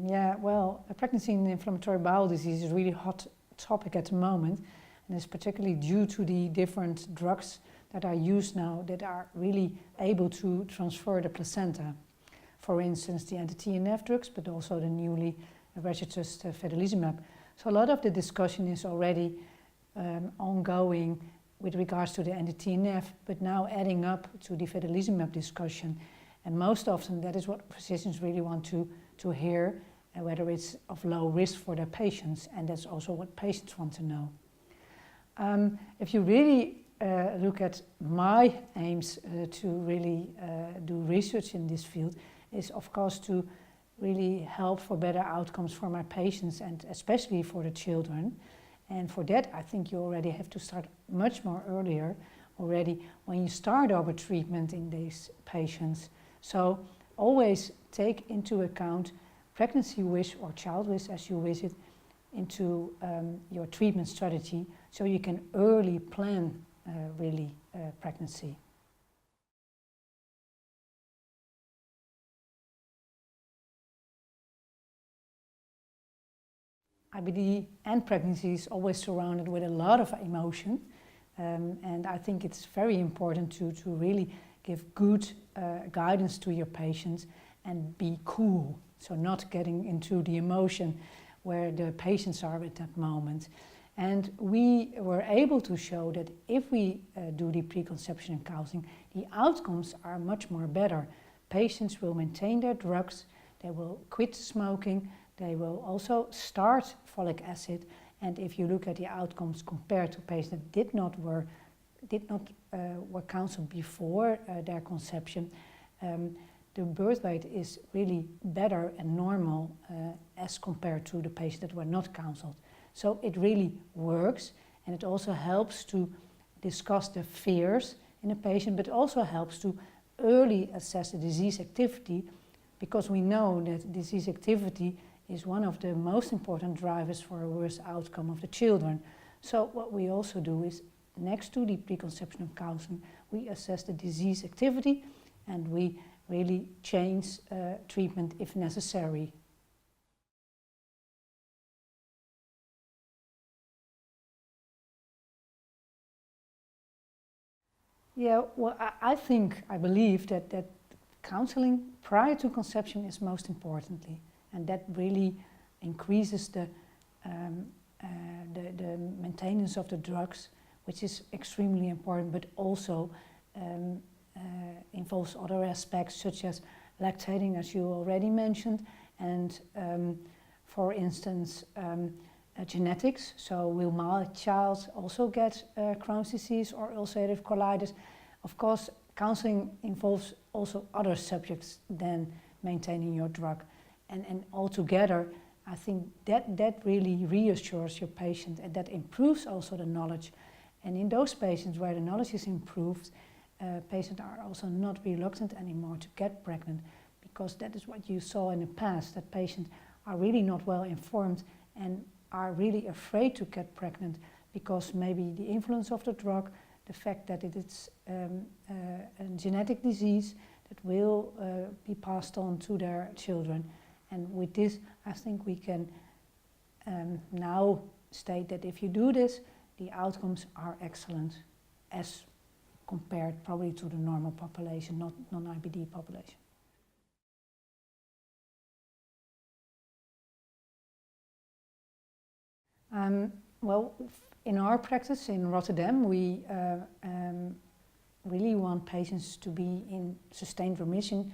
Yeah, well, pregnancy and inflammatory bowel disease is a really hot topic at the moment, and it's particularly due to the different drugs that are used now that are really able to transfer the placenta. For instance, the anti-TNF drugs, but also the newly registered vedolizumab. So a lot of the discussion is already ongoing with regards to the anti-TNF, but now adding up to the vedolizumab discussion. And most often that is what physicians really want to hear, whether it's of low risk for their patients, and that's also what patients want to know. If you really look at my aims to really do research in this field, is of course to really help for better outcomes for my patients and especially for the children. And for that, I think you already have to start much more earlier already when you start over treatment in these patients. So always take into account pregnancy wish or child wish as you wish it into your treatment strategy so you can early plan really pregnancy. IBD and pregnancy is always surrounded with a lot of emotion, and I think it's very important to really give good guidance to your patients and be cool, so not getting into the emotion where the patients are at that moment. And we were able to show that if we do the preconception and counseling, the outcomes are much more better. Patients will maintain their drugs, they will quit smoking, they will also start folic acid, and if you look at the outcomes compared to patients that did not were counseled before their conception, the birth weight is really better and normal as compared to the patients that were not counseled. So it really works, and it also helps to discuss the fears in a patient, but also helps to early assess the disease activity, because we know that disease activity is one of the most important drivers for a worse outcome of the children. So what we also do is, next to the preconception and counseling, we assess the disease activity and we really change treatment if necessary. Yeah, well, I believe that counseling prior to conception is most importantly, and that really increases the maintenance of the drugs, which is extremely important, but also involves other aspects such as lactating, as you already mentioned, and for instance genetics. So will my child also get Crohn's disease or ulcerative colitis? Of course, counseling involves also other subjects than maintaining your drug. And altogether, I think that really reassures your patient, and that improves also the knowledge. And in those patients where the knowledge is improved, patients are also not reluctant anymore to get pregnant, because that is what you saw in the past, that patients are really not well informed and are really afraid to get pregnant because maybe the influence of the drug, the fact that it is a genetic disease that will be passed on to their children. And with this, I think we can now state that if you do this, the outcomes are excellent as compared probably to the normal population, not non-IBD population. Well, in our practice in Rotterdam, we really want patients to be in sustained remission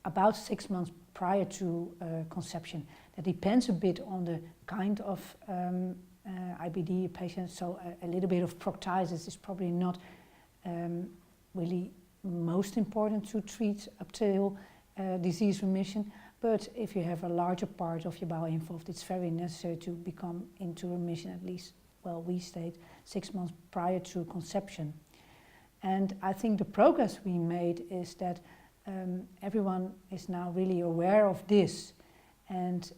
about 6 months prior to conception. That depends a bit on the kind of IBD patient, so a little bit of proctitis is probably not really most important to treat up till disease remission. But if you have a larger part of your bowel involved, it's very necessary to become into remission at least, well, we state 6 months prior to conception. And I think the progress we made is that everyone is now really aware of this, and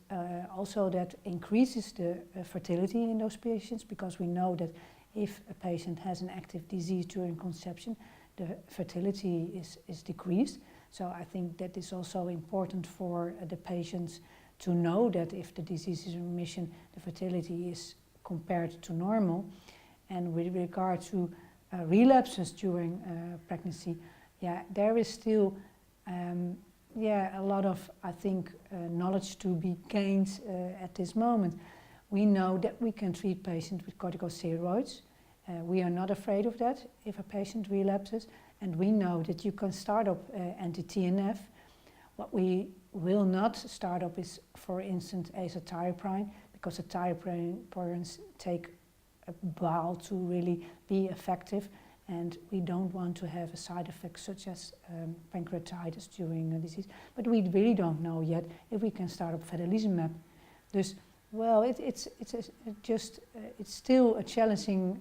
also that increases the fertility in those patients, because we know that if a patient has an active disease during conception, the fertility is decreased. So I think that is also important for the patients to know that if the disease is in remission, the fertility is compared to normal. And with regard to relapses during pregnancy, there is still a lot of, I think, knowledge to be gained at this moment. We know that we can treat patients with corticosteroids. We are not afraid of that if a patient relapses, and we know that you can start up anti-TNF. What we will not start up is, for instance, azathioprine, because azathioprines take a while to really be effective, and we don't want to have a side effect such as pancreatitis during a disease. But we really don't know yet if we can start up vedolizumab. Dus, well, it's still a challenging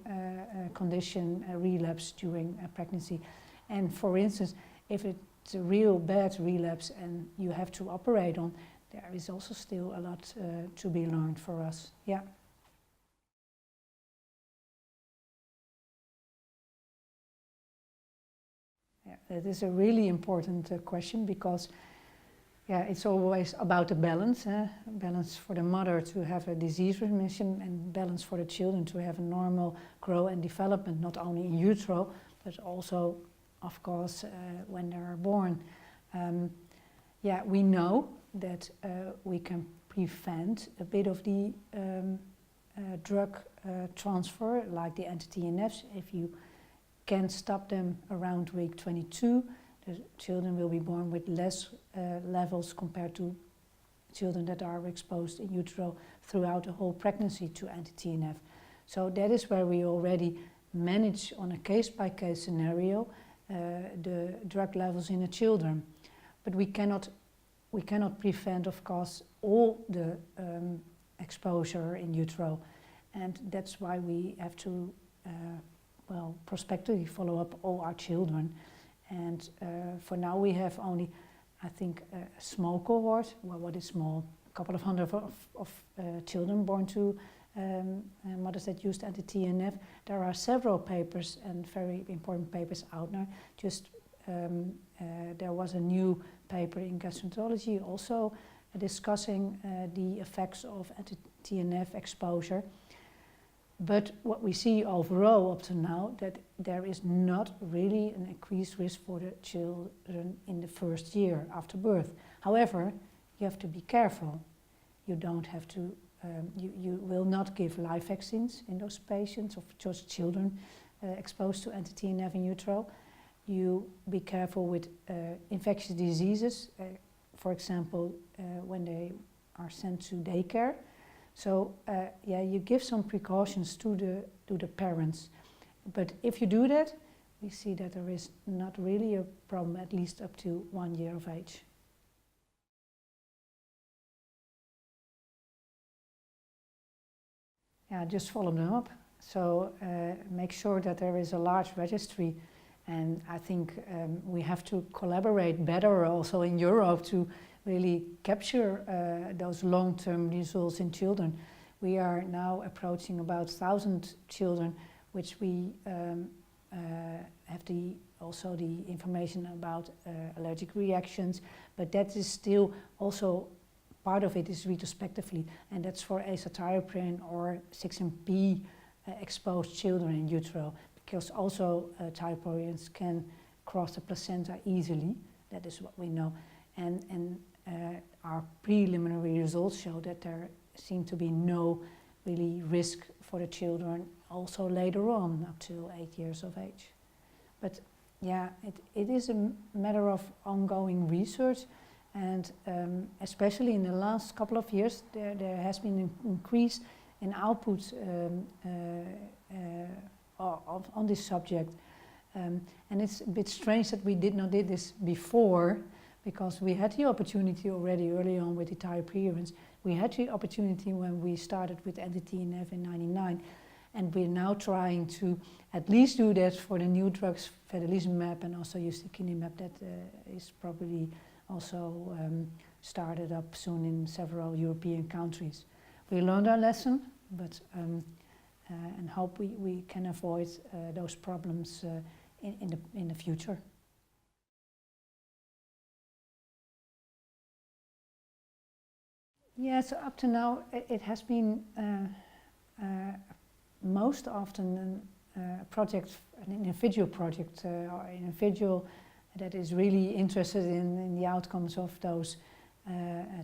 condition, a relapse during a pregnancy. And for instance, if it's a real bad relapse and you have to operate on, there is also still a lot to be learned for us. Yeah. That is a really important question, because it's always about the balance. Balance for the mother to have a disease remission, and balance for the children to have a normal growth and development, not only in utero, but also, of course, when they are born. We know that we can prevent a bit of the drug transfer, like the anti-TNFs. If you can stop them around week 22, the children will be born with less levels compared to children that are exposed in utero throughout the whole pregnancy to anti-TNF. So that is where we already manage on a case-by-case scenario the drug levels in the children. But we cannot prevent, of course, all the exposure in utero, and that's why we have to prospectively follow up all our children. And for now we have only, I think, a small cohort. Well, what is small? A couple of hundred of children born to mothers that used anti-TNF. There are several papers, and very important papers out now. Just there was a new paper in gastroenterology also discussing the effects of anti-TNF exposure. But what we see overall up to now, that there is not really an increased risk for the children in the first year after birth. However, you have to be careful. You don't have to, you will not give live vaccines in those patients, of just children exposed to anti-TNF in utero. You be careful with infectious diseases, for example, when they are sent to daycare. So you give some precautions to the parents, but if you do that, we see that there is not really a problem, at least up to 1 year of age. Yeah, just follow them up. So make sure that there is a large registry, and I think we have to collaborate better also in Europe to really capture those long-term results in children. We are now approaching about 1,000 children, which we have also the information about allergic reactions, but that is still also part of it is retrospectively, and that's for azathioprine or 6-MP exposed children in utero, because also thiopurines can cross the placenta easily. That is what we know, and our preliminary results show that there seem to be no really risk for the children also later on, up to 8 years of age. But yeah, it is a matter of ongoing research, and especially in the last couple of years there has been an increase in output on this subject, and it's a bit strange that we did not do this before, because we had the opportunity already early on with the thiopurines. We had the opportunity when we started with anti-TNF in '99, and we're now trying to at least do that for the new drugs, vedolizumab and also ustekinumab, that is probably also started up soon in several European countries. We learned our lesson, but and hope we can avoid those problems in the future. Yeah, so up to now it has been most often a project, an individual project, or an individual that is really interested in the outcomes of those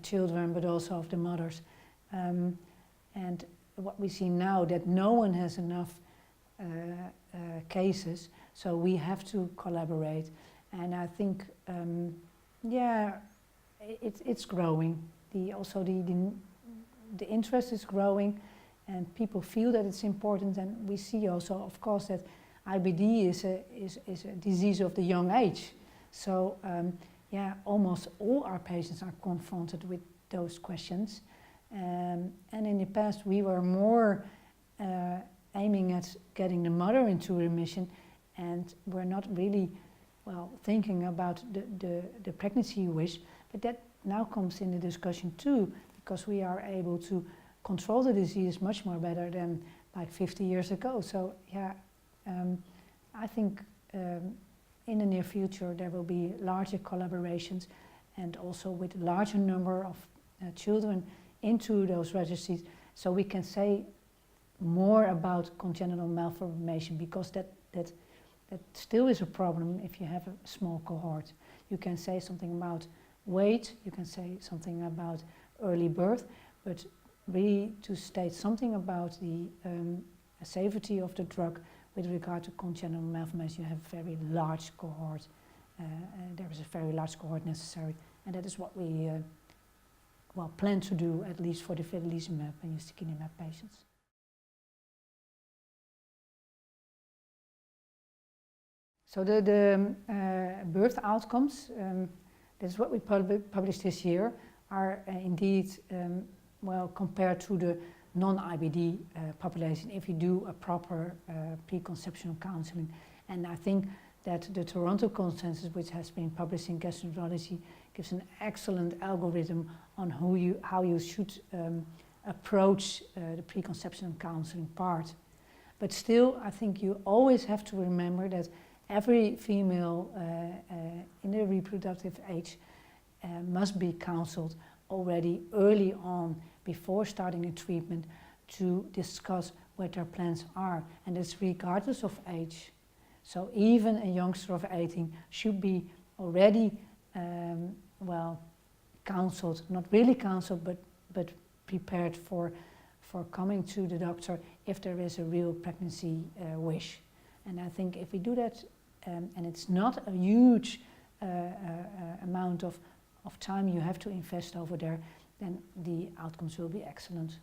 children, but also of the mothers. And what we see now, that no one has enough cases, so we have to collaborate. And I think, yeah, it's growing. Also the interest is growing, and people feel that it's important. And we see also, of course, that IBD is a disease of the young age. So yeah, almost all our patients are confronted with those questions. And in the past, we were more aiming at getting the mother into remission, and we're not really, well, thinking about the pregnancy wish. But that now comes in the discussion too, because we are able to control the disease much more better than like 50 years ago. So yeah, I think in the near future there will be larger collaborations, and also with a larger number of children into those registries, so we can say more about congenital malformation, because that still is a problem if you have a small cohort. You can say something about weight, you can say something about early birth, but really to state something about the safety of the drug with regard to congenital malformation, you have a very large cohort. There is a very large cohort necessary, and that is what we well, plan to do, at least for the vedolizumab and ustekinumab patients. So the birth outcomes, that is what we published this year, are indeed, well, compared to the non-IBD population, if you do a proper preconception counseling. And I think that the Toronto consensus, which has been published in Gastroenterology, gives an excellent algorithm on how you should approach the preconception counseling part. But still, I think you always have to remember that every female in the reproductive age must be counseled already early on, before starting a treatment, to discuss what their plans are, and it's regardless of age. So even a youngster of 18 should be already, well, counseled, not really counseled, but prepared for coming to the doctor if there is a real pregnancy wish. And I think if we do that, and it's not a huge amount of time you have to invest over there, then the outcomes will be excellent.